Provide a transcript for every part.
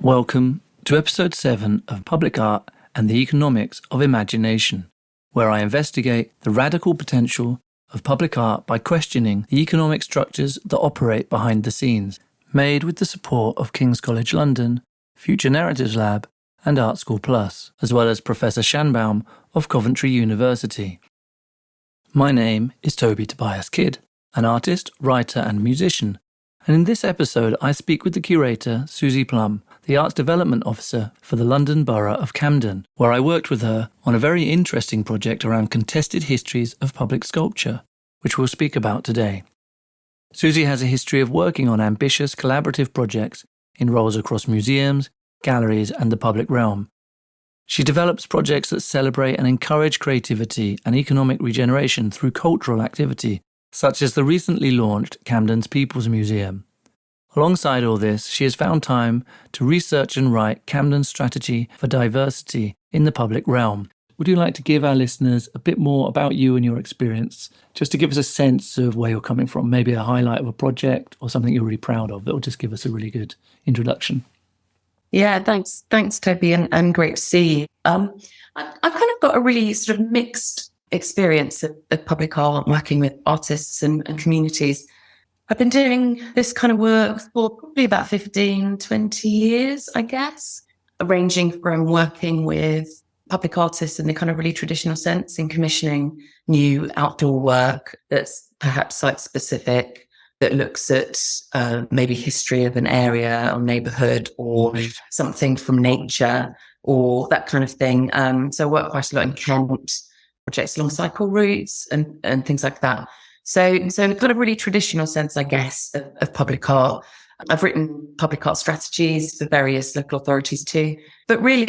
Welcome to episode 7 of Public Art and the Economics of Imagination, where I investigate the radical potential of public art by questioning the economic structures that operate behind the scenes, made with the support of King's College London, Future Narratives Lab and Art School Plus, as well as Professor Schanbaum of Coventry University. My name is Toby Tobias Kidd, an artist, writer and musician, and in this episode I speak with the curator, Suzie Plumb, the Arts Development Officer for the London Borough of Camden, where I worked with her on a very interesting project around contested histories of public sculpture, which we'll speak about today. Suzie has a history of working on ambitious collaborative projects in roles across museums, galleries and the public realm. She develops projects that celebrate and encourage creativity and economic regeneration through cultural activity, such as the recently launched Camden's People's Museum. Alongside all this, she has found time to research and write Camden Strategy for Diversity in the Public Realm. Would you like to give our listeners a bit more about you and your experience, just to give us a sense of where you're coming from, maybe a highlight of a project or something you're really proud of that will just give us a really good introduction? Yeah, thanks, Toby, and great to see you. I've kind of got a really sort of mixed experience of public art, working with artists and communities. I've been doing this kind of work for probably about 15, 20 years, I guess, ranging from working with public artists in the kind of really traditional sense in commissioning new outdoor work that's perhaps site-specific, that looks at maybe history of an area or neighbourhood or something from nature or that kind of thing. So I work quite a lot in Kent, projects along cycle routes and things like that. So in kind of really traditional sense, I guess, of public art. I've written public art strategies for various local authorities too. But really,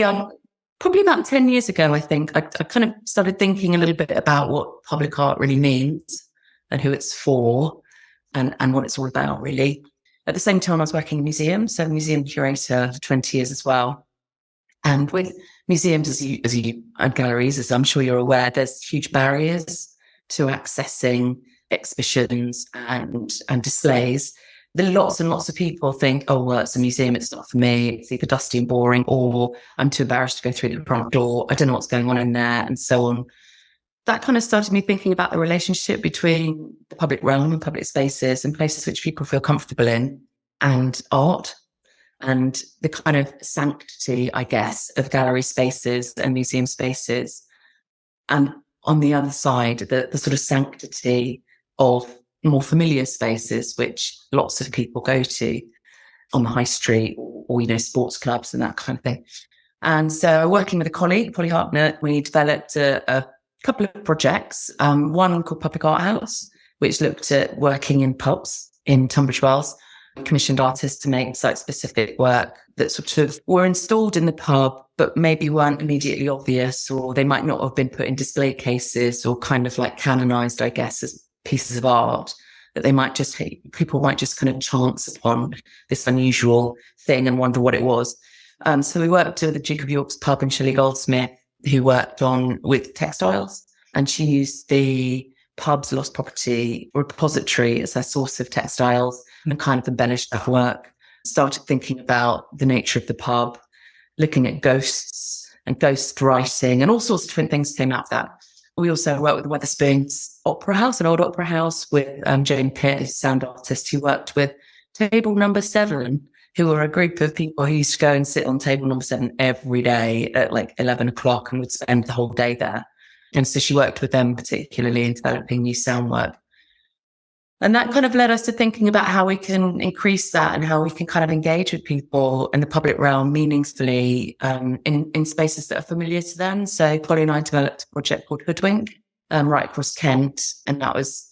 probably about 10 years ago, I think, I kind of started thinking a little bit about what public art really means and who it's for and what it's all about, really. At the same time, I was working in museums, so museum curator for 20 years as well. And with museums, as you and galleries, as I'm sure you're aware, there's huge barriers to accessing exhibitions and displays. There are lots and lots of people think, oh, well, it's a museum, it's not for me. It's either dusty and boring, or I'm too embarrassed to go through the front door. I don't know what's going on in there, and so on. That kind of started me thinking about the relationship between the public realm and public spaces and places which people feel comfortable in and art, and the kind of sanctity, I guess, of gallery spaces and museum spaces. And on the other side, the sort of sanctity of more familiar spaces, which lots of people go to on the high street or sports clubs and that kind of thing. And so working with a colleague, Polly Hartnett, we developed a couple of projects, one called Public Art House, which looked at working in pubs in Tunbridge Wells, commissioned artists to make site-specific work that sort of were installed in the pub, but maybe weren't immediately obvious, or they might not have been put in display cases or kind of like canonized, I guess, as pieces of art, that people might just kind of chance upon this unusual thing and wonder what it was. So we worked with the Duke of York's pub and Shelley Goldsmith, who worked with textiles, and she used the pub's lost property repository as her source of textiles and kind of embellished that work. Started thinking about the nature of the pub, looking at ghosts and ghost writing, and all sorts of different things came out of that. We also worked with Wetherspoons Opera House, an old opera house, with Jane Pitt, who's a sound artist, who worked with Table Number 7, who were a group of people who used to go and sit on Table Number 7 every day at like 11 o'clock and would spend the whole day there. And so she worked with them particularly in developing new sound work. And that kind of led us to thinking about how we can increase that and how we can kind of engage with people in the public realm meaningfully in spaces that are familiar to them. So Polly and I developed a project called Hoodwink right across Kent. And that was,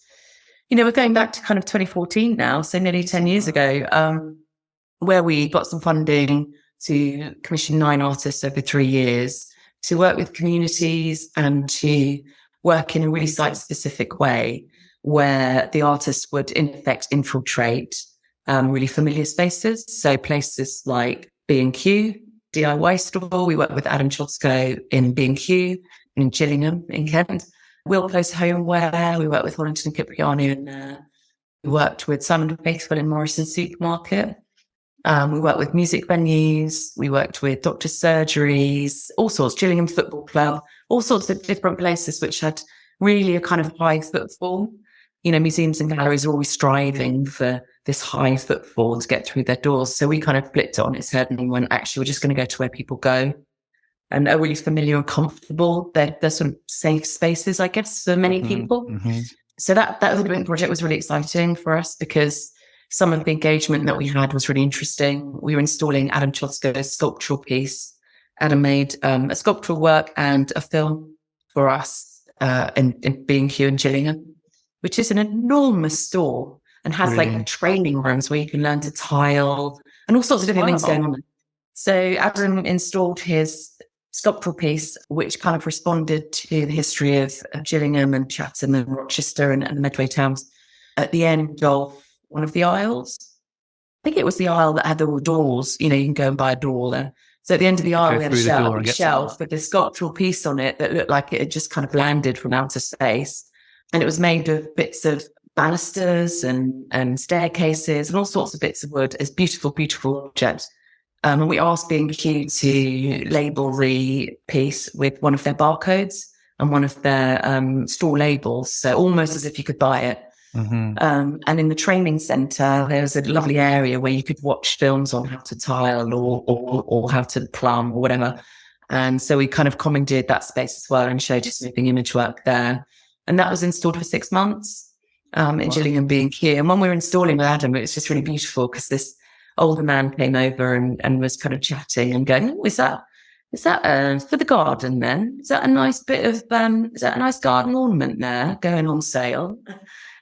we're going back to kind of 2014 now, so nearly 10 years ago, where we got some funding to commission 9 artists over 3 years to work with communities and to work in a really site-specific way, where the artists would in effect infiltrate really familiar spaces. So places like B&Q, DIY store. We work with Adam Chosko in B&Q in Gillingham in Kent. Wilco's Homeware. We work with Hollington and Cipriano in there. We worked with Simon & Faithfull in Morrison Supermarket. We worked with music venues. We worked with doctors' surgeries, all sorts, Gillingham Football Club, all sorts of different places which had really a kind of high footfall. Museums and galleries are always striving for this high footfall to get through their doors. So we kind of flipped it on its head and went, actually, we're just going to go to where people go and are really familiar and comfortable. They're sort of safe spaces, I guess, for many people. So that hoodwink project was really exciting for us because some of the engagement that we had was really interesting. We were installing Adam Chosko's sculptural piece. Adam made a sculptural work and a film for us in B&Q in Gillingham, which is an enormous store and has like training rooms where you can learn to tile and all sorts of different things going on. So Adam installed his sculptural piece, which kind of responded to the history of Gillingham and Chatham and Rochester and the Medway towns at the end of one of the aisles. I think it was the aisle that had the doors. You can go and buy a door there. So at the end of the aisle, we had a shelf with a sculptural piece on it that looked like it had just kind of landed from outer space. And it was made of bits of banisters and staircases and all sorts of bits of wood. It's beautiful, beautiful object. And we asked B&Q to label the piece with one of their barcodes and one of their store labels. So almost as if you could buy it. And in the training centre, there was a lovely area where you could watch films on how to tile or how to plumb or whatever. And so we kind of commandeered that space as well and showed his moving image work there. And that was installed for 6 months in Gillingham B&Q. And when we were installing with Adam, it was just really beautiful because this older man came over and was kind of chatting and going, "Oh, is that for the garden then? Is that a nice bit of, is that a nice garden ornament there going on sale?"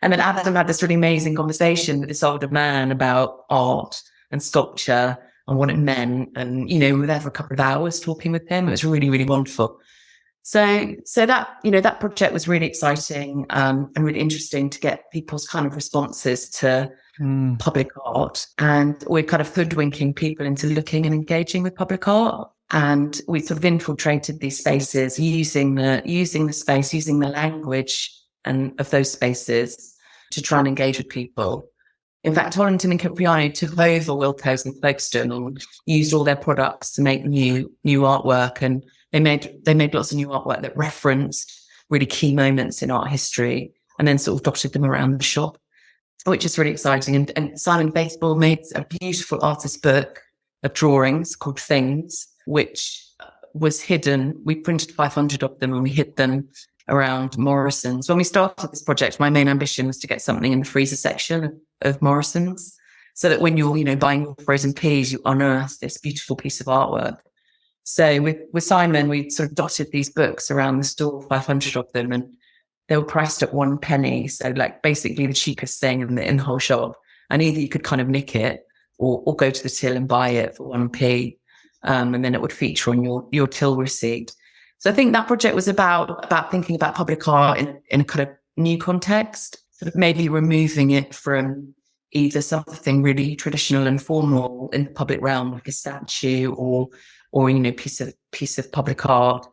And then Adam had this really amazing conversation with this older man about art and sculpture and what it meant. And, we were there for a couple of hours talking with him. It was really, really wonderful. So that, that project was really exciting and really interesting to get people's kind of responses to public art. And we're kind of hoodwinking people into looking and engaging with public art. And we sort of infiltrated these spaces using the space, using the language and of those spaces to try and engage with people. In fact, Hollington and Cipriano took over Wilko's and Folkestone and used all their products to make new artwork. And they made lots of new artwork that referenced really key moments in art history and then sort of dotted them around the shop, which is really exciting. And Simon Faithful made a beautiful artist book of drawings called Things, which was hidden. We printed 500 of them and we hid them around Morrison's. When we started this project, my main ambition was to get something in the freezer section of Morrison's so that when you're, buying frozen peas, you unearth this beautiful piece of artwork. So with Simon, we sort of dotted these books around the store, 500 of them, and they were priced at 1 penny. So like basically the cheapest thing in the whole shop. And either you could kind of nick it or go to the till and buy it for 1p. And then it would feature on your till receipt. So I think that project was about thinking about public art in a kind of new context, sort of maybe removing it from either something really traditional and formal in the public realm, like a statue or piece of public art,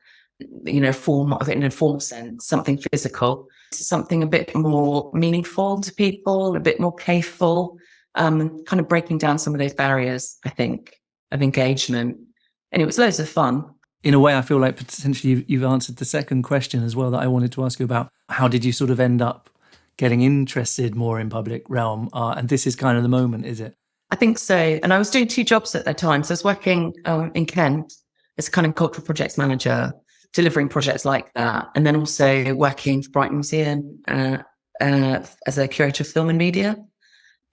form of it in a formal sense, something physical, something a bit more meaningful to people, a bit more playful, kind of breaking down some of those barriers, I think, of engagement. And it was loads of fun. In a way, I feel like potentially you've answered the second question as well that I wanted to ask you about. How did you sort of end up getting interested more in public realm art? And this is kind of the moment, is it? I think so. And I was doing 2 jobs at that time. So I was working in Kent as a kind of cultural projects manager, delivering projects like that. And then also working for Brighton Museum as a curator of film and media.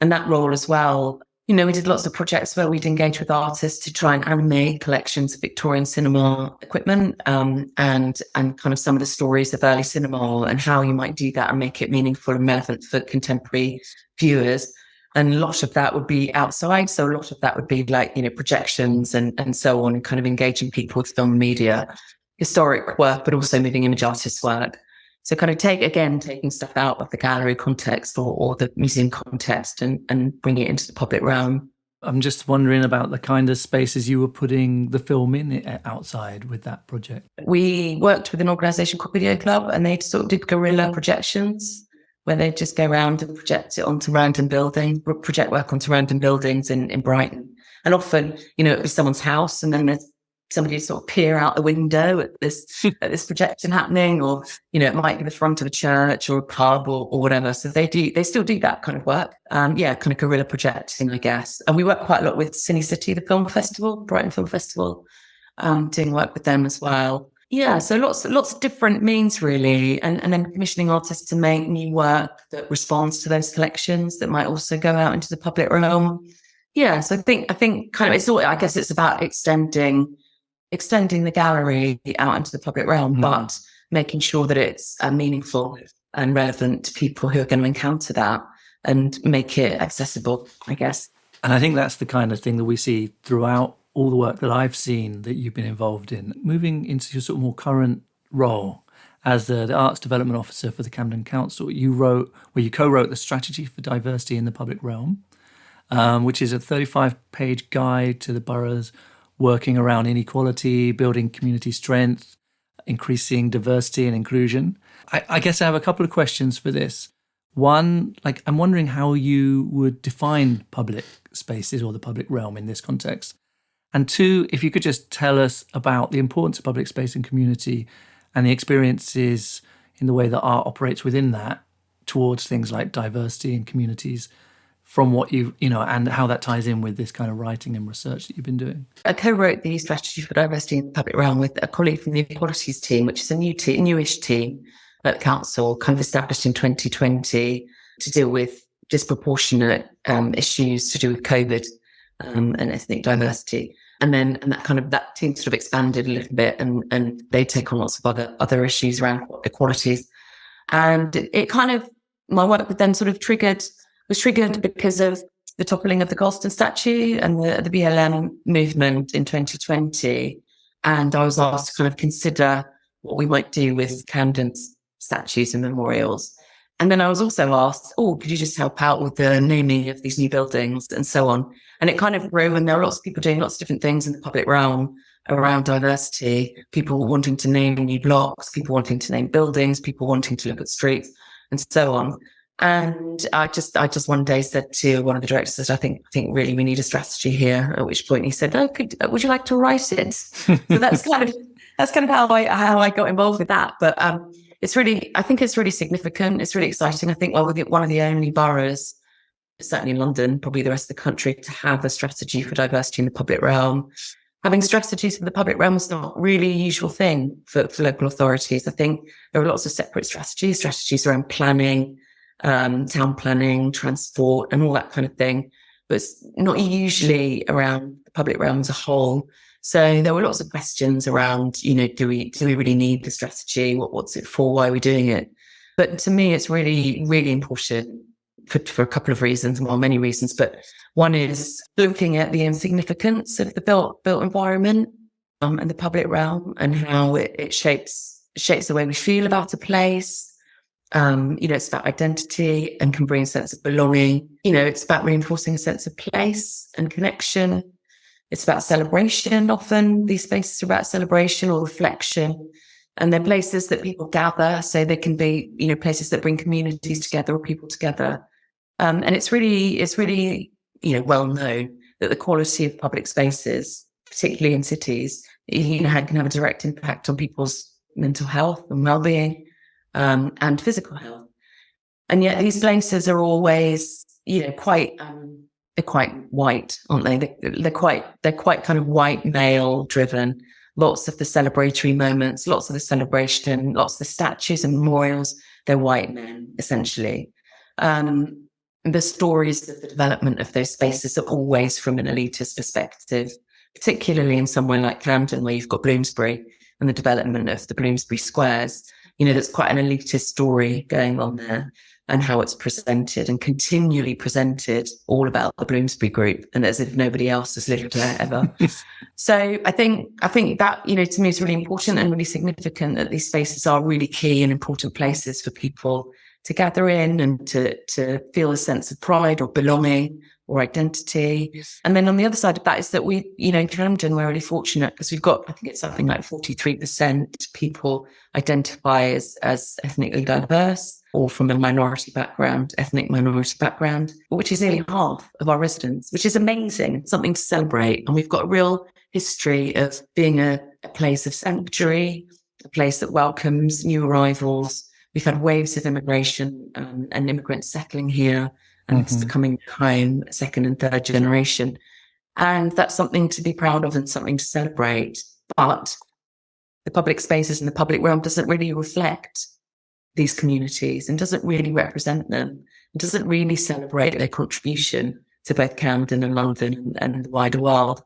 And that role as well, we did lots of projects where we'd engage with artists to try and animate collections of Victorian cinema equipment and kind of some of the stories of early cinema and how you might do that and make it meaningful and relevant for contemporary viewers. And a lot of that would be outside. So a lot of that would be like, projections and so on, and kind of engaging people with film media, historic work, but also moving image artist work. So kind of taking stuff out of the gallery context or the museum context and bringing it into the public realm. I'm just wondering about the kind of spaces you were putting the film in outside with that project. We worked with an organisation called Video Club, and they sort of did guerrilla projections where they just go around and project it onto random buildings, project work onto random buildings in Brighton. And often, it was someone's house, and then there's somebody sort of peer out the window at this projection happening, or, it might be the front of a church or a pub or whatever. So they still do that kind of work. Kind of guerrilla projecting, I guess. And we work quite a lot with Cine City, the film festival, Brighton Film Festival, doing work with them as well. Yeah, so lots of different means really, and then commissioning artists to make new work that responds to those collections that might also go out into the public realm. Yeah, so I think kind of it's about extending the gallery out into the public realm, but making sure that it's meaningful and relevant to people who are going to encounter that, and make it accessible, I guess. And I think that's the kind of thing that we see throughout all the work that I've seen that you've been involved in. Moving into your sort of more current role as the Arts Development Officer for the Camden Council, you co-wrote the Strategy for Diversity in the Public Realm, which is a 35-page guide to the boroughs working around inequality, building community strength, increasing diversity and inclusion. I guess I have a couple of questions for this. One, I'm wondering how you would define public spaces or the public realm in this context. And two, if you could just tell us about the importance of public space and community and the experiences in the way that art operates within that towards things like diversity and communities, from what and how that ties in with this kind of writing and research that you've been doing. I co-wrote the Strategy for Diversity in the Public Realm with a colleague from the Equalities team, which is a newish team at the council, kind of established in 2020 to deal with disproportionate issues to do with COVID and ethnic diversity. And that team sort of expanded a little bit, and they take on lots of other issues around equalities. And it kind of, my work with them sort of was triggered because of the toppling of the Galston statue and the BLM movement in 2020. And I was asked to kind of consider what we might do with Camden's statues and memorials. And then I was also asked, could you just help out with the naming of these new buildings and so on? And it kind of grew, and there are lots of people doing lots of different things in the public realm around diversity, people wanting to name new blocks, people wanting to name buildings, people wanting to look at streets and so on. And I just one day said to one of the directors that I think really we need a strategy here, at which point he said, would you like to write it? So that's kind of how I got involved with that. But I think it's really significant. It's really exciting. I think we're one of the only boroughs, certainly in London, probably the rest of the country, to have a strategy for diversity in the public realm. Having strategies for the public realm is not really a usual thing for local authorities. I think there are lots of separate strategies around planning, town planning, transport, and all that kind of thing, but it's not usually around the public realm as a whole. So there were lots of questions around, do we really need the strategy? What's it for? Why are we doing it? But to me, it's really, really important for a couple of reasons, well, many reasons. But one is looking at the insignificance of the built environment and the public realm, and how it shapes the way we feel about a place. It's about identity and can bring a sense of belonging. It's about reinforcing a sense of place and connection. It's about celebration. Often these spaces are about celebration or reflection, and they're places that people gather. So they can be, places that bring communities together or people together. And it's really, well known that the quality of public spaces, particularly in cities, can have a direct impact on people's mental health and well-being, and physical health. And yet these places are always, they're quite white, aren't they? They're quite kind of white male driven. Lots of the celebratory moments, lots of the celebration, lots of the statues and memorials, they're white men, essentially. The stories of the development of those spaces are always from an elitist perspective, particularly in somewhere like Camden, where you've got Bloomsbury and the development of the Bloomsbury squares. There's quite an elitist story going on there, and how it's presented and continually presented all about the Bloomsbury group, and as if nobody else has lived there ever. So I think that, to me is really important and really significant, that these spaces are really key and important places for people to gather in and to feel a sense of pride or belonging or identity. And then on the other side of that is that we, in Camden, we're really fortunate because we've got, I think it's something like 43% people identify as ethnically diverse or from a minority background, ethnic minority background, which is nearly half of our residents, which is amazing, something to celebrate. And we've got a real history of being a place of sanctuary, a place that welcomes new arrivals. We've had waves of immigration and immigrants settling here, and it's becoming home, second and third generation. And that's something to be proud of and something to celebrate. But the public spaces and the public realm doesn't really reflect these communities and doesn't really represent them. It doesn't really celebrate their contribution to both Camden and London and the wider world.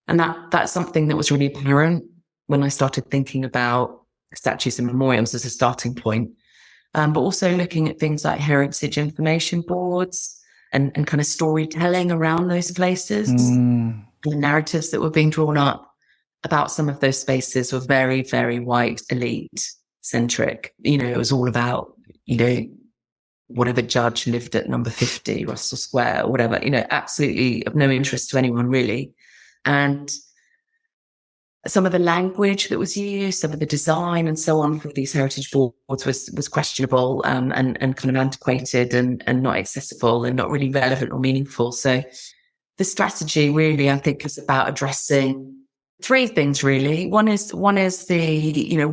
And that's something that was really apparent when I started thinking about statues and memorials as a starting point. But also looking at things like heritage information boards and kind of storytelling around those places. The narratives that were being drawn up about some of those spaces were very, very white, elite centric. It was all about, whatever judge lived at number 50, Russell Square, or whatever, absolutely of no interest to anyone really. And some of the language that was used, some of the design and so on for these heritage boards was questionable and kind of antiquated and not accessible and not really relevant or meaningful. So the strategy really, I think, is about addressing three things really. One is the,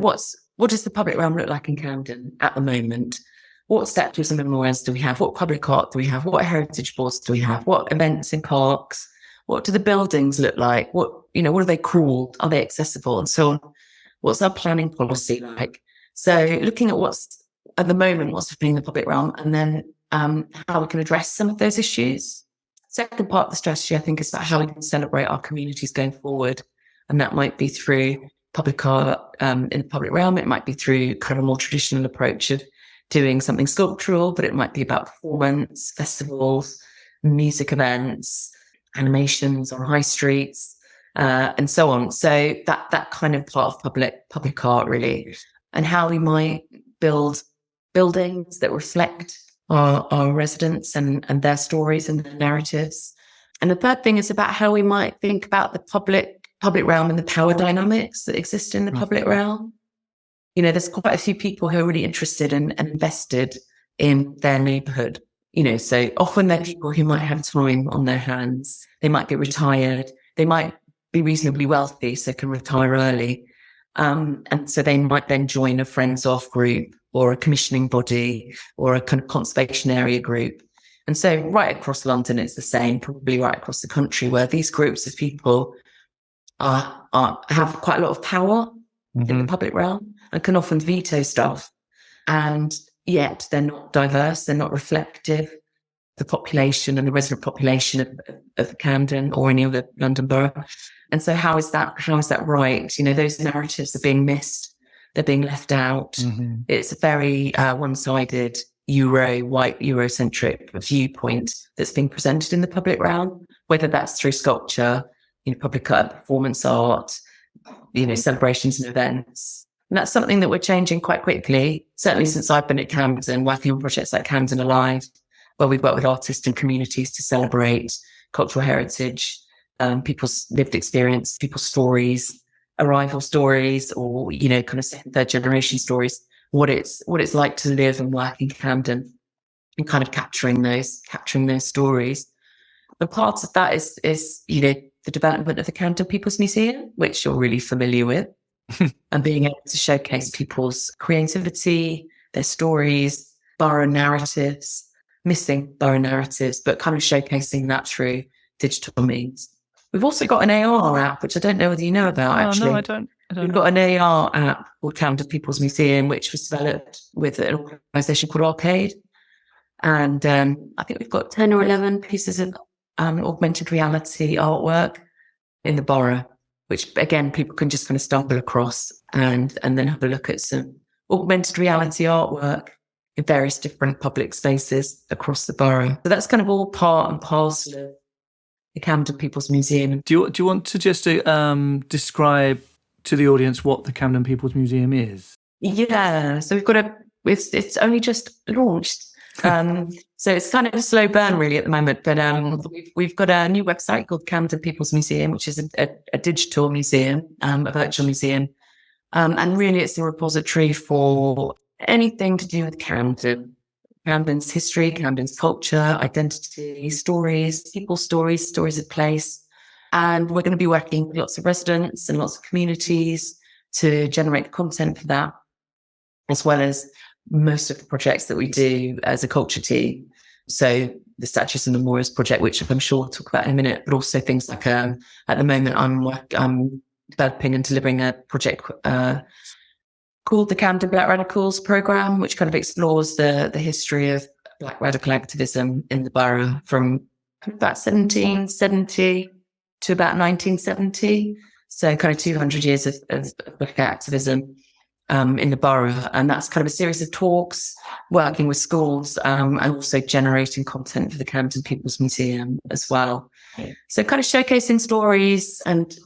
what does the public realm look like in Camden at the moment? What statues and memorials do we have? What public art do we have? What heritage boards do we have? What events in parks? What do the buildings look like? What are they called? Are they accessible? And so on. What's our planning policy like? So looking at what's at the moment, what's happening in the public realm, and then how we can address some of those issues. Second part of the strategy, I think, is about how we can celebrate our communities going forward. And that might be through public art in the public realm. It might be through kind of a more traditional approach of doing something sculptural, but it might be about performance, festivals, music events, animations on high streets, and so on. So that kind of part of public art really, and how we might build buildings that reflect our residents and their stories and their narratives. And the third thing is about how we might think about the public realm and the power dynamics that exist in the public realm. There's quite a few people who are really interested and invested in their neighbourhood. So often they're people who might have time on their hands. They might get retired. They might be reasonably wealthy, so can retire early. And so they might then join a friends off group or a commissioning body or a kind of conservation area group. And so right across London, it's the same, probably right across the country, where these groups of people have quite a lot of power in the public realm and can often veto stuff. And yet they're not diverse, they're not reflective of the population and the resident population of Camden or any other London borough. And so how is that right? Those narratives are being missed, they're being left out. It's a very one-sided white Eurocentric viewpoint that's being presented in the public realm, whether that's through sculpture, public art, performance art, celebrations and events. And that's something that we're changing quite quickly, certainly since I've been at Camden, working on projects like Camden Alive, where we've worked with artists and communities to celebrate cultural heritage, people's lived experience, people's stories, arrival stories, or, kind of second, third generation stories, what it's like to live and work in Camden, and kind of capturing those stories. And part of that is the development of the Camden People's Museum, which you're really familiar with. And being able to showcase people's creativity, their stories, borough narratives, missing borough narratives, but kind of showcasing that through digital means. We've also got an AR app, which I don't know whether you know about, actually. No, I don't We've got an AR app called Camden People's Museum, which was developed with an organisation called Arcade. And I think we've got 10 or 11 pieces of augmented reality artwork in the borough, which again, people can just kind of stumble across and then have a look at some augmented reality artwork in various different public spaces across the borough. So that's kind of all part and parcel of the Camden People's Museum. Do you want to just describe to the audience what the Camden People's Museum is? Yeah, so we've got it's only just launched. So it's kind of a slow burn really at the moment, but we've got a new website called Camden People's Museum, which is a digital museum, a virtual museum. And really it's a repository for anything to do with Camden, Camden's history, Camden's culture, identity, stories, people's stories, stories of place. And we're going to be working with lots of residents and lots of communities to generate content for that, as well as most of the projects that we do as a culture team. So the Statues and Memorials project, which I'm sure we'll talk about in a minute, but also things like at the moment I'm developing and delivering a project called the Camden Black Radicals Programme, which kind of explores the history of Black radical activism in the borough from about 1770 to about 1970. So kind of 200 years of Black activism in the borough. And that's kind of a series of talks, working with schools, and also generating content for the Camden People's Museum as well. So kind of showcasing stories and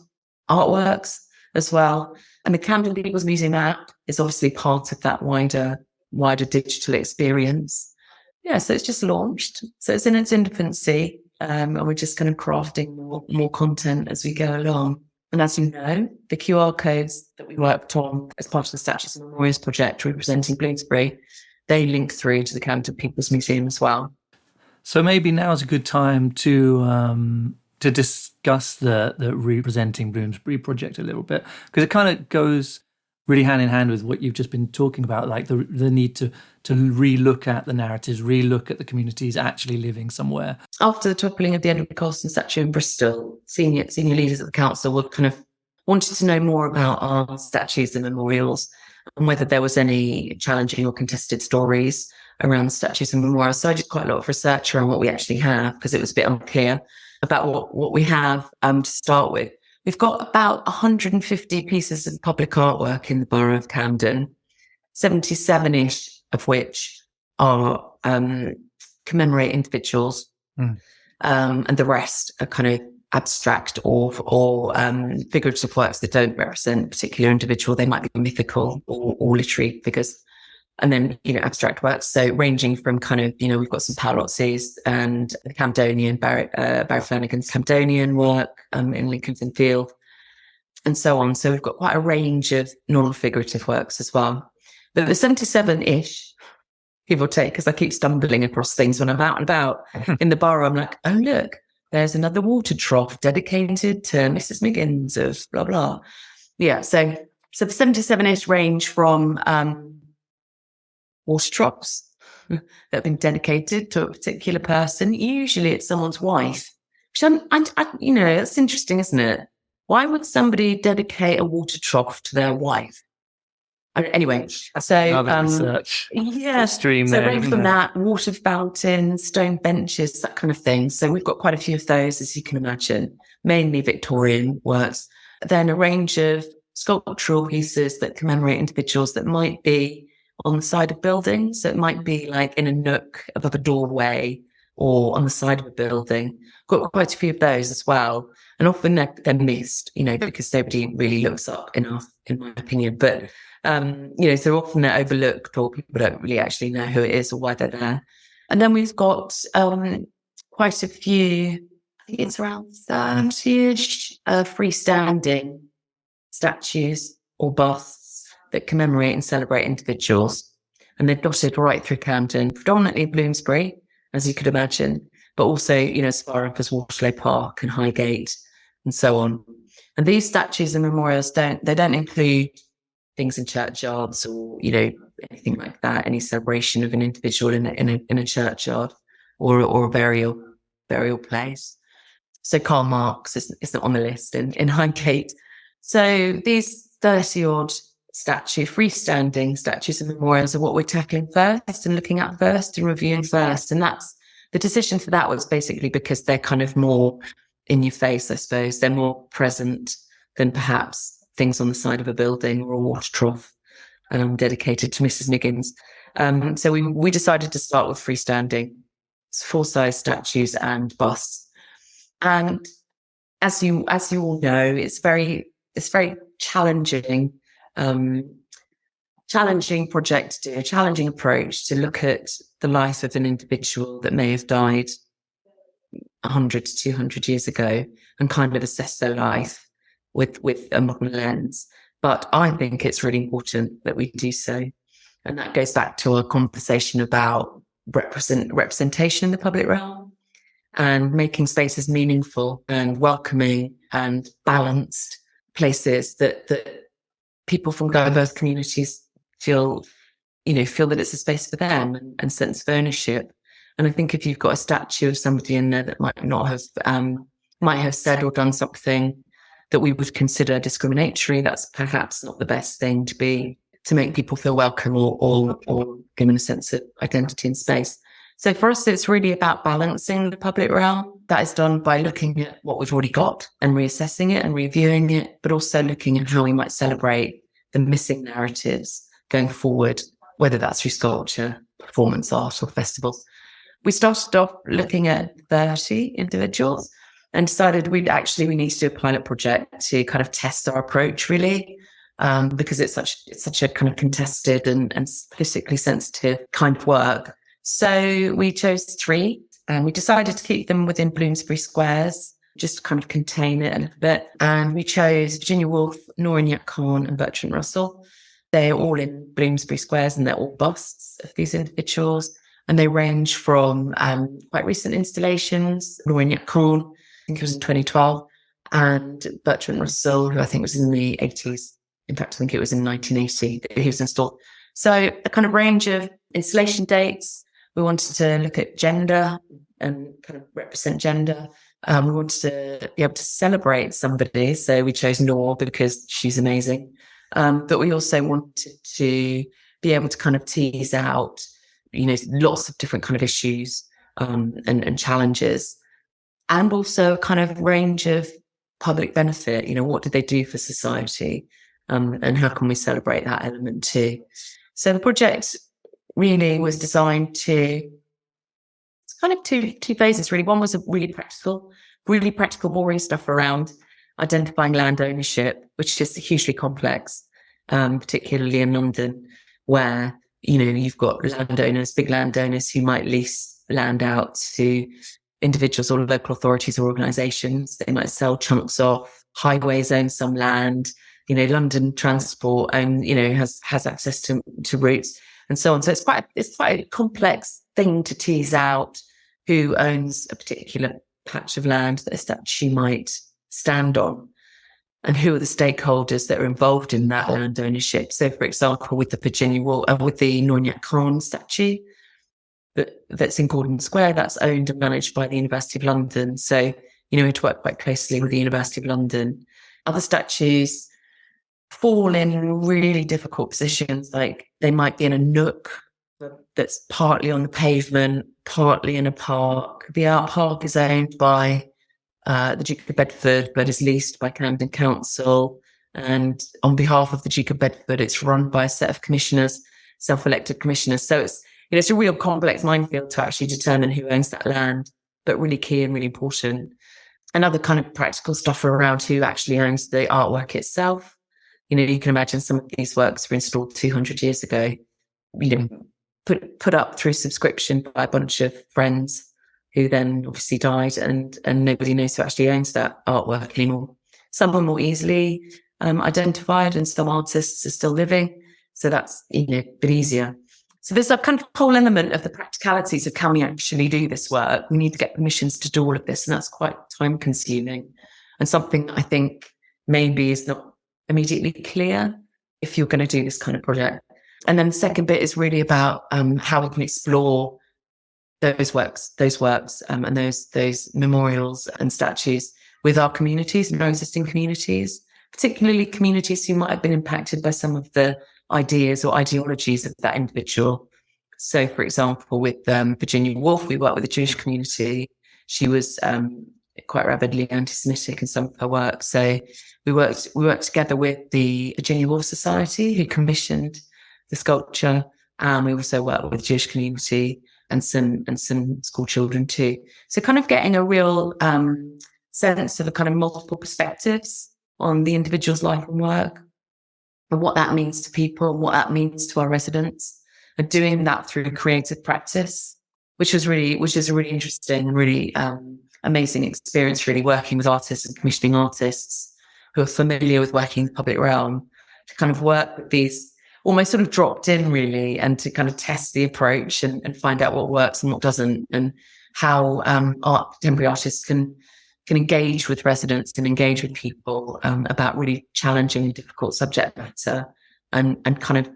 artworks as well. And the Camden People's Museum app is obviously part of that wider digital experience. Yeah, so it's just launched. So it's in its infancy, and we're just kind of crafting more content as we go along. And as you know, the QR codes that we worked on as part of the Statues and Memorials project representing Bloomsbury, they link through to the Camden People's Museum as well. So maybe now is a good time to discuss the Representing Bloomsbury project a little bit, because it kind of goes really hand in hand with what you've just been talking about, like the need to relook at the narratives, relook at the communities actually living somewhere. After the toppling of the Edward Colston statue in Bristol, senior leaders at the council were kind of wanted to know more about our statues and memorials and whether there was any challenging or contested stories around statues and memorials. So I did quite a lot of research around what we actually have, because it was a bit unclear about what we have to start with. We've got about 150 pieces of public artwork in the borough of Camden, 77-ish of which are commemorate individuals, and the rest are kind of abstract or figurative works that don't represent a particular individual. They might be mythical or literary figures. And then, abstract works. So ranging from kind of, we've got some Palotsis and the Camdonian, Barry Flanagan's Camdonian work in Lincoln's Inn Field, and so on. So we've got quite a range of non-figurative works as well. But the 77-ish, give or take, because I keep stumbling across things when I'm out and about in the borough. I'm like, oh, look, there's another water trough dedicated to Mrs. Miggins of blah, blah. Yeah, so the 77-ish range from water troughs that have been dedicated to a particular person. Usually it's someone's wife. Which that's interesting, isn't it? Why would somebody dedicate a water trough to their wife? Anyway, so research. Yeah, stream so there, range from that, water fountains, stone benches, that kind of thing. So we've got quite a few of those, as you can imagine, mainly Victorian works. Then a range of sculptural pieces that commemorate individuals that might be on the side of buildings. So it might be like in a nook above a doorway or on the side of a building. Got quite a few of those as well. And often they're missed, because nobody really looks up enough, in my opinion. But, so often they're overlooked, or people don't really actually know who it is or why they're there. And then we've got quite a few, I think it's around 30-ish freestanding statues or busts that commemorate and celebrate individuals. And they're dotted right through Camden, predominantly Bloomsbury, as you could imagine, but also, as far up as Waterloo Park and Highgate and so on. And these statues and memorials don't include things in churchyards or, anything like that, any celebration of an individual in a churchyard or a burial place. So Karl Marx isn't on the list in Highgate. So these 30-odd freestanding statues and memorials are what we're tackling first and looking at first and reviewing first. And that's the decision for that was basically because they're kind of more in your face, I suppose. They're more present than perhaps things on the side of a building or a water trough dedicated to Mrs. Miggins. So we decided to start with freestanding, full-size statues and busts. And as you all know, it's very challenging challenging project to do, a challenging approach to look at the life of an individual that may have died 100 to 200 years ago and kind of assess their life with a modern lens. But I think it's really important that we do so. And that goes back to our conversation about representation in the public realm and making spaces meaningful and welcoming and balanced places that people from diverse communities feel that it's a space for them and sense of ownership. And I think if you've got a statue of somebody in there that might have said or done something that we would consider discriminatory, that's perhaps not the best thing to make people feel welcome or given a sense of identity and space. So for us, it's really about balancing the public realm. That is done by looking at what we've already got and reassessing it and reviewing it, but also looking at how we might celebrate the missing narratives going forward, whether that's through sculpture, performance art or festivals. We started off looking at 30 individuals and decided we need to do a pilot project to kind of test our approach, really, because it's such a kind of contested and politically sensitive kind of work. So we chose 3 and we decided to keep them within Bloomsbury Squares, just to kind of contain it a little bit. And we chose Virginia Woolf, Noreen Yat Khan and Bertrand Russell. They're all in Bloomsbury Squares and they're all busts of these individuals. And they range from quite recent installations, Noreen Yat Khan, I think it was in 2012, and Bertrand Russell, who I think was in the 80s. In fact, I think it was in 1980 that he was installed. So a kind of range of installation dates. We wanted to look at gender and kind of represent gender. We wanted to be able to celebrate somebody. So we chose Noor because she's amazing. But we also wanted to be able to kind of tease out, lots of different kind of issues and challenges. And also a kind of range of public benefit. What did they do for society? And how can we celebrate that element too? So the project really was designed it's kind of two phases really. One was a really practical, boring stuff around identifying land ownership, which is hugely complex, particularly in London, where, you've got big landowners who might lease land out to individuals or local authorities or organisations. They might sell chunks off. Highways own some land. London Transport has access to routes and so on. So it's quite a complex thing to tease out who owns a particular patch of land that a statue might stand on and who are the stakeholders that are involved in that land ownership. So, for example, with the Noreen Yat Khan statue that's in Gordon Square, that's owned and managed by the University of London. So, we work quite closely with the University of London. Other statues fall in really difficult positions, like they might be in a nook that's partly on the pavement, partly in a park. The art park is owned by the Duke of Bedford, but is leased by Camden Council. And on behalf of the Duke of Bedford, it's run by a set of commissioners, self-elected commissioners. So it's a real complex minefield to actually determine who owns that land, but really key and really important. And other kind of practical stuff around who actually owns the artwork itself. You can imagine some of these works were installed 200 years ago, put up through subscription by a bunch of friends who then obviously died and nobody knows who actually owns that artwork anymore. Some are more easily identified and some artists are still living. So that's, a bit easier. So there's a kind of whole element of the practicalities of can we actually do this work? We need to get permissions to do all of this. And that's quite time consuming and something I think maybe is not immediately clear if you're going to do this kind of project. And then the second bit is really about how we can explore those works and those memorials and statues with our communities and our existing communities, particularly communities who might have been impacted by some of the ideas or ideologies of that individual. So, for example, with Virginia Woolf, we worked with the Jewish community. She was quite rabidly anti-Semitic in some of her work. So we worked together with the Virginia Woolf Society, who commissioned the sculpture. And we also worked with the Jewish community and some school children too. So kind of getting a real sense of a kind of multiple perspectives on the individual's life and work. and what that means to people and what that means to our residents, and doing that through creative practice, which is a really interesting and really amazing experience, really working with artists and commissioning artists who are familiar with working in the public realm to kind of work with these almost sort of dropped in really, and to kind of test the approach and find out what works and what doesn't, and how contemporary artists can engage with residents and engage with people about really challenging and difficult subject matter, and kind of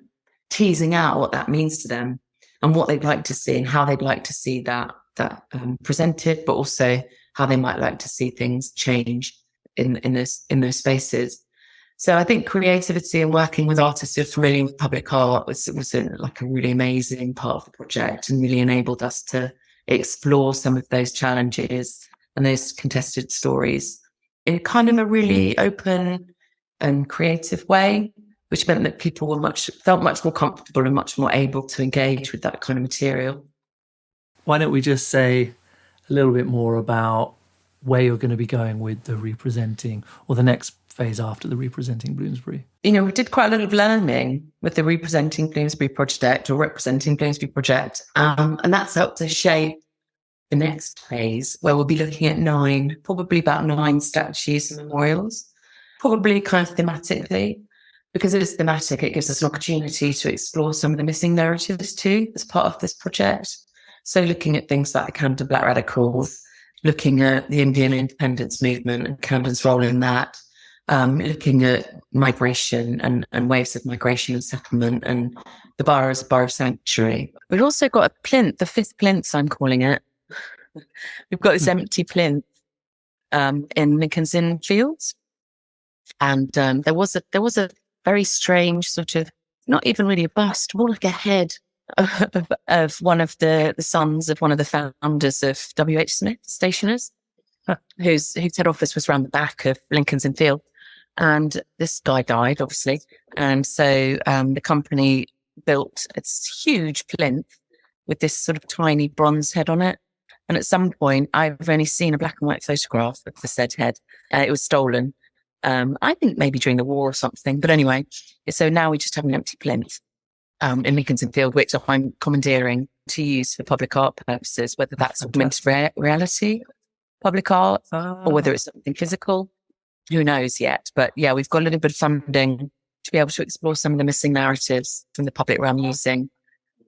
teasing out what that means to them and what they'd like to see and how they'd like to see that presented, but also how they might like to see things change in those spaces. So I think creativity and working with artists who are familiar with public art was like a really amazing part of the project, and really enabled us to explore some of those challenges and those contested stories in kind of a really open and creative way, which meant that people felt much more comfortable and much more able to engage with that kind of material. Why don't we just say a little bit more about where you're going to be going with the representing, or the next phase after the representing Bloomsbury? We did quite a lot of learning with the representing Bloomsbury project, or representing Bloomsbury project, and that's helped to shape the next phase, where we'll be looking at probably about 9 statues and memorials, probably kind of thematically. Because it is thematic, it gives us an opportunity to explore some of the missing narratives too, as part of this project. So looking at things like the Camden Black Radicals, looking at the Indian independence movement and Camden's role in that, looking at migration and waves of migration and settlement, and the borough as a borough sanctuary. We've also got a plinth, the 5th plinth, I'm calling it. We've got this empty plinth in Lincoln's Inn Fields. And there was a very strange sort of, not even really a bust, more like a head of one of the sons of one of the founders of W.H. Smith Stationers, whose head office was around the back of Lincoln's Inn Field. And this guy died, obviously. And so the company built this huge plinth with this sort of tiny bronze head on it. And at some point, I've only seen a black and white photograph of the said head. It was stolen. I think maybe during the war or something. But anyway, so now we just have an empty plinth in Lincoln's Inn Field, which I'm commandeering to use for public art purposes, whether that's augmented reality, public art, or whether it's something physical. Who knows yet? But yeah, we've got a little bit of funding to be able to explore some of the missing narratives from the public realm using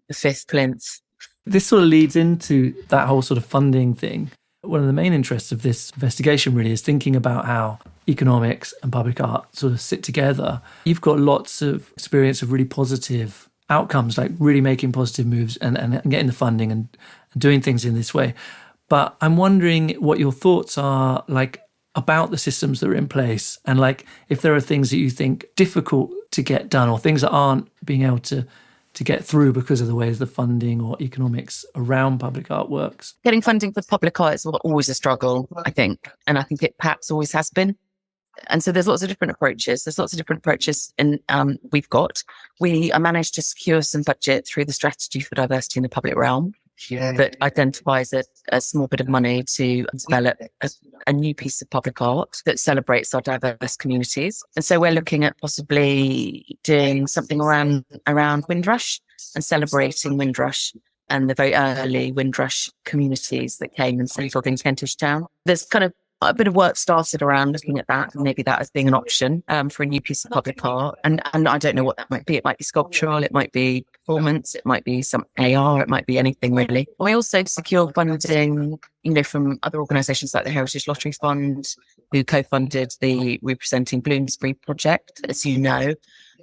the 5th plinth. This sort of leads into that whole sort of funding thing. One of the main interests of this investigation really is thinking about how economics and public art sort of sit together. You've got lots of experience of really positive outcomes, like really making positive moves and getting the funding and doing things in this way. But I'm wondering what your thoughts are like about the systems that are in place, and like if there are things that you think difficult to get done, or things that aren't being able to get through because of the ways the funding or economics around public art works. Getting funding for public art is always a struggle, I think. And I think it perhaps always has been. And so there's lots of different approaches. We managed to secure some budget through the Strategy for Diversity in the Public Realm that identifies a small bit of money to develop a new piece of public art that celebrates our diverse communities. And so we're looking at possibly doing something around Windrush and celebrating Windrush and the very early Windrush communities that came and settled in Kentish Town. There's kind of a bit of work started around looking at that, and maybe that as being an option for a new piece of public art. And I don't know what that might be. It might be sculptural, it might be performance, it might be some AR, it might be anything really. We also secure funding, from other organisations like the Heritage Lottery Fund, who co-funded the Representing Bloomsbury project, as you know.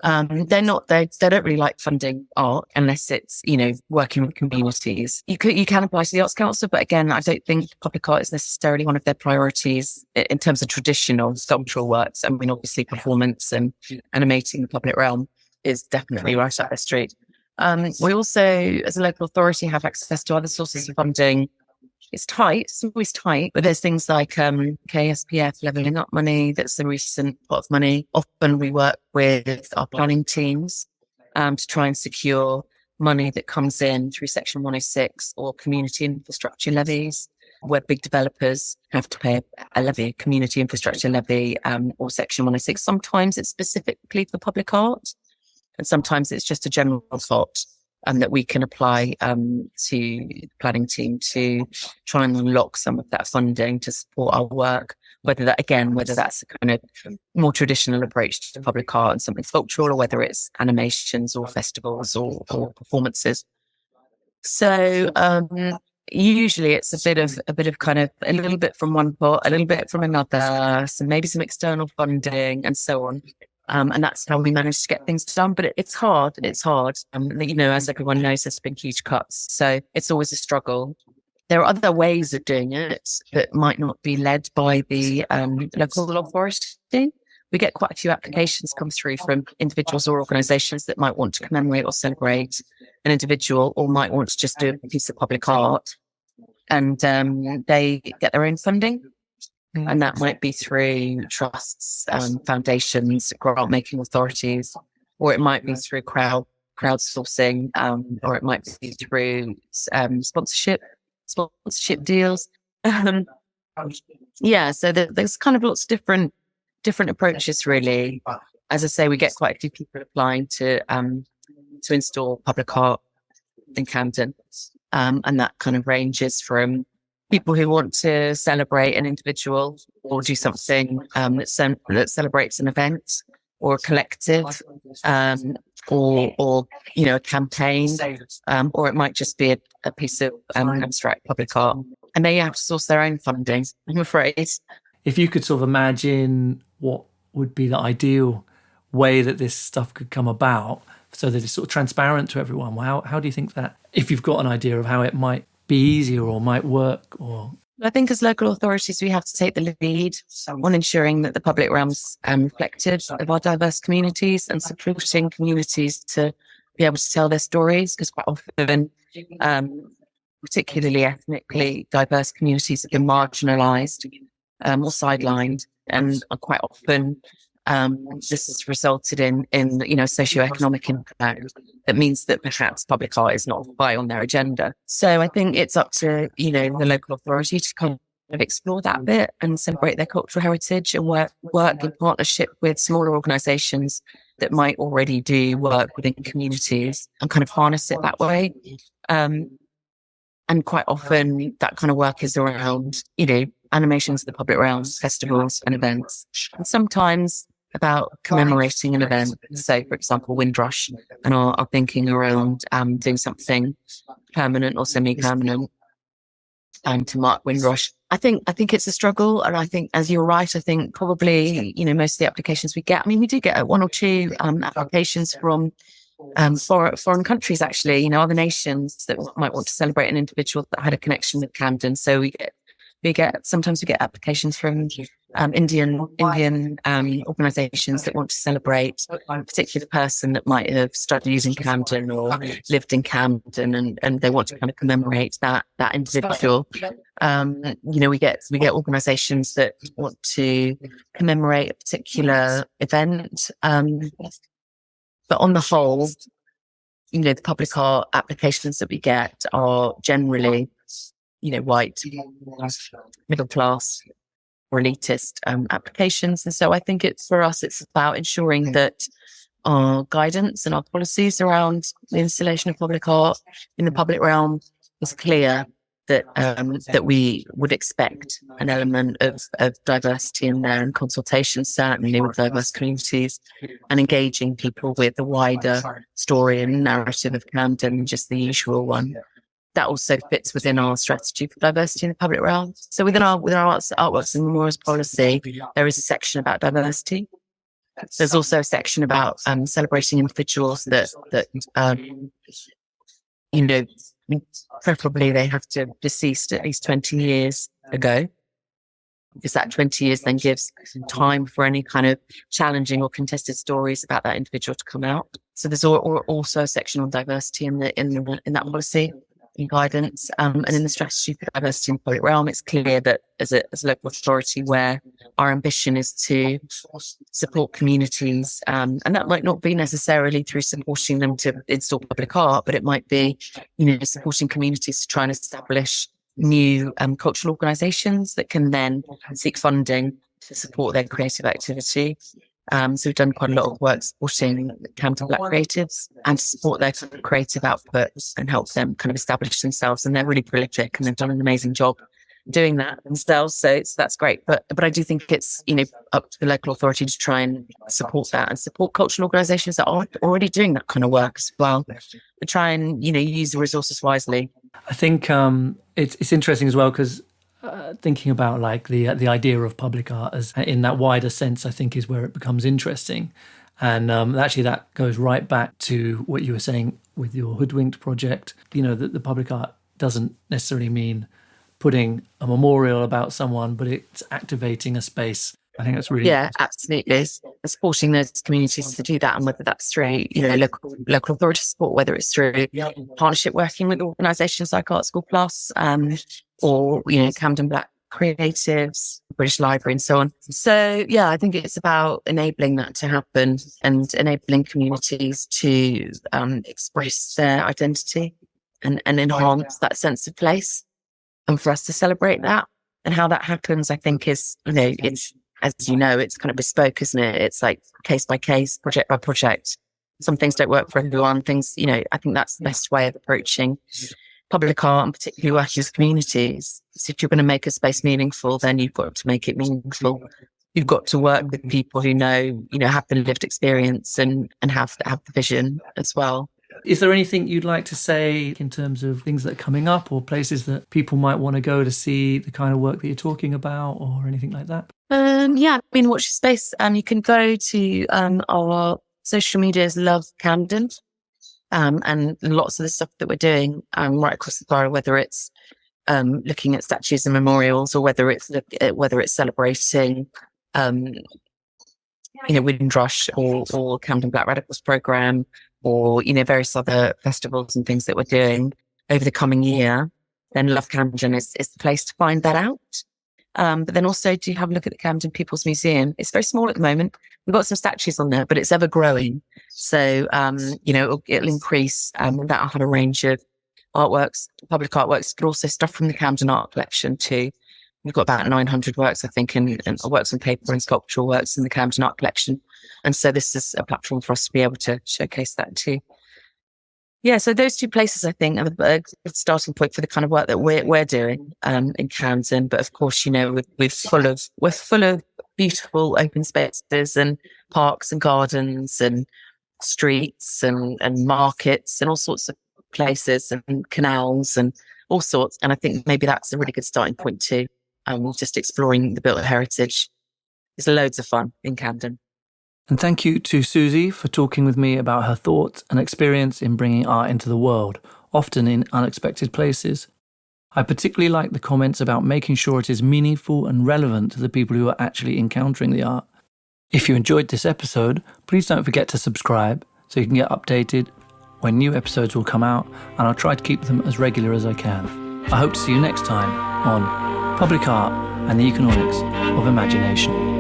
They don't really like funding art unless it's, working with communities. You can apply to the Arts Council, but again, I don't think public art is necessarily one of their priorities in terms of traditional sculptural works. I mean, obviously performance and animating the public realm is definitely right up their street. We also, as a local authority, have access to other sources of funding. It's always tight, but there's things like KSPF levelling up money. That's the recent pot of money. Often we work with our planning teams to try and secure money that comes in through Section 106 or community infrastructure levies. where big developers have to pay a levy, a community infrastructure levy, or Section 106. Sometimes it's specifically for public art, and sometimes it's just a general pot that we can apply to the planning team to try and unlock some of that funding to support our work. Whether that's a kind of more traditional approach to public art and something sculptural, or whether it's animations or festivals or performances. So usually it's a bit of kind of a little bit from one pot, a little bit from another, maybe some external funding and so on. And that's how we manage to get things done. But it's hard. It's hard. As everyone knows, there's been huge cuts. So it's always a struggle. There are other ways of doing it that might not be led by the local authority. We get quite a few applications come through from individuals or organisations that might want to commemorate or celebrate an individual, or might want to just do a piece of public art, and they get their own funding. And that might be through trusts, foundations, grant-making authorities, or it might be through crowdsourcing, or it might be through sponsorship deals. So there's kind of lots of different approaches, really. As I say, we get quite a few people applying to install public art in Camden, and that kind of ranges from people who want to celebrate an individual or do something that celebrates an event or a collective, or a campaign, or it might just be a piece of abstract public art, and they have to source their own funding, I'm afraid. If you could sort of imagine what would be the ideal way that this stuff could come about so that it's sort of transparent to everyone, well, how do you think that, if you've got an idea of how it might be easier or might work? Or I think as local authorities, we have to take the lead on ensuring that the public realm's reflective of our diverse communities and supporting communities to be able to tell their stories, because quite often, particularly ethnically diverse communities have been marginalised or sidelined, and quite often this has resulted in socioeconomic impact that means that perhaps public art is not high on their agenda. So I think it's up to the local authority to kind of explore that bit and celebrate their cultural heritage, and work in partnership with smaller organisations that might already do work within communities and kind of harness it that way. And quite often that kind of work is around, animations of the public realm, festivals and events, and sometimes about commemorating an event. So, for example, Windrush, and our thinking around doing something permanent or semi-permanent to mark Windrush. I think it's a struggle, and I think, as you're right, I think probably most of the applications we get. I mean, we do get one or two applications from foreign countries, actually. Other nations that might want to celebrate an individual that had a connection with Camden. So sometimes we get applications from Indian organisations that want to celebrate a particular person that might have studied in Camden or lived in Camden, and they want to kind of commemorate that individual. We get organisations that want to commemorate a particular event. But on the whole, the public art applications that we get are generally white, middle class, or elitist applications. And so I think it's about ensuring that our guidance and our policies around the installation of public art in the public realm is clear, that we would expect an element of diversity in there, and consultation, certainly with diverse communities, and engaging people with the wider story and narrative of Camden, just the usual one. That also fits within our strategy for diversity in the public realm. So within our artworks and memorials policy, there is a section about diversity. There's also a section about celebrating individuals that preferably they have to have deceased at least 20 years ago, because that 20 years then gives time for any kind of challenging or contested stories about that individual to come out. So there's also a section on diversity in that policy and guidance, and in the strategy for diversity in the public realm, it's clear that as a local authority, where our ambition is to support communities, and that might not be necessarily through supporting them to install public art, but it might be, supporting communities to try and establish new cultural organisations that can then seek funding to support their creative activity. So we've done quite a lot of work supporting Camden Black creatives and to support their kind of creative output and help them kind of establish themselves. And they're really prolific and they've done an amazing job doing that themselves. So that's great. But I do think it's, up to the local authority to try and support that and support cultural organisations that are already doing that kind of work as well. But try and, use the resources wisely. I think it's interesting as well because thinking about like the idea of public art as in that wider sense, I think is where it becomes interesting. And actually that goes right back to what you were saying with your Hoodwinked project, that the public art doesn't necessarily mean putting a memorial about someone, but it's activating a space. I think that's really... Yeah, absolutely. Supporting those communities to do that, and whether that's through, local authority support, whether it's through partnership working with organisations like Art School Plus, or, Camden Black Creatives, British Library and so on. So, yeah, I think it's about enabling that to happen and enabling communities to express their identity and enhance that sense of place. And for us to celebrate that, and how that happens, I think is, it's, as it's kind of bespoke, isn't it? It's like case by case, project by project. Some things don't work for everyone. Things, I think that's the best way of approaching public art, and particularly working with communities. So if you're going to make a space meaningful, then you've got to make it meaningful. You've got to work with people who have the lived experience and have the vision as well. Is there anything you'd like to say in terms of things that are coming up or places that people might want to go to see the kind of work that you're talking about or anything like that? Watch your space. You can go to our social medias, Love Camden, and lots of the stuff that we're doing right across the borough, whether it's looking at statues and memorials, or whether it's celebrating Windrush or Camden Black Radicals programme, or various other festivals and things that we're doing over the coming year, then Love Camden is the place to find that out. But then also do have a look at the Camden People's Museum. It's very small at the moment. We've got some statues on there, but it's ever growing. So, it'll increase, and that'll have a range of artworks, public artworks, but also stuff from the Camden Art Collection too. We've got about 900 works, I think, and works on paper and sculptural works in the Camden Art Collection. And so this is a platform for us to be able to showcase that too. Yeah, so those two places, I think, are a starting point for the kind of work that we're doing in Camden. But of course, we're full of beautiful open spaces and parks and gardens and streets and markets and all sorts of places and canals and all sorts. And I think maybe that's a really good starting point too. Just exploring the built heritage. There's loads of fun in Camden. And thank you to Suzie for talking with me about her thoughts and experience in bringing art into the world, often in unexpected places. I particularly like the comments about making sure it is meaningful and relevant to the people who are actually encountering the art. If you enjoyed this episode, please don't forget to subscribe so you can get updated when new episodes will come out, and I'll try to keep them as regular as I can. I hope to see you next time on Public Art and the Economics of Imagination.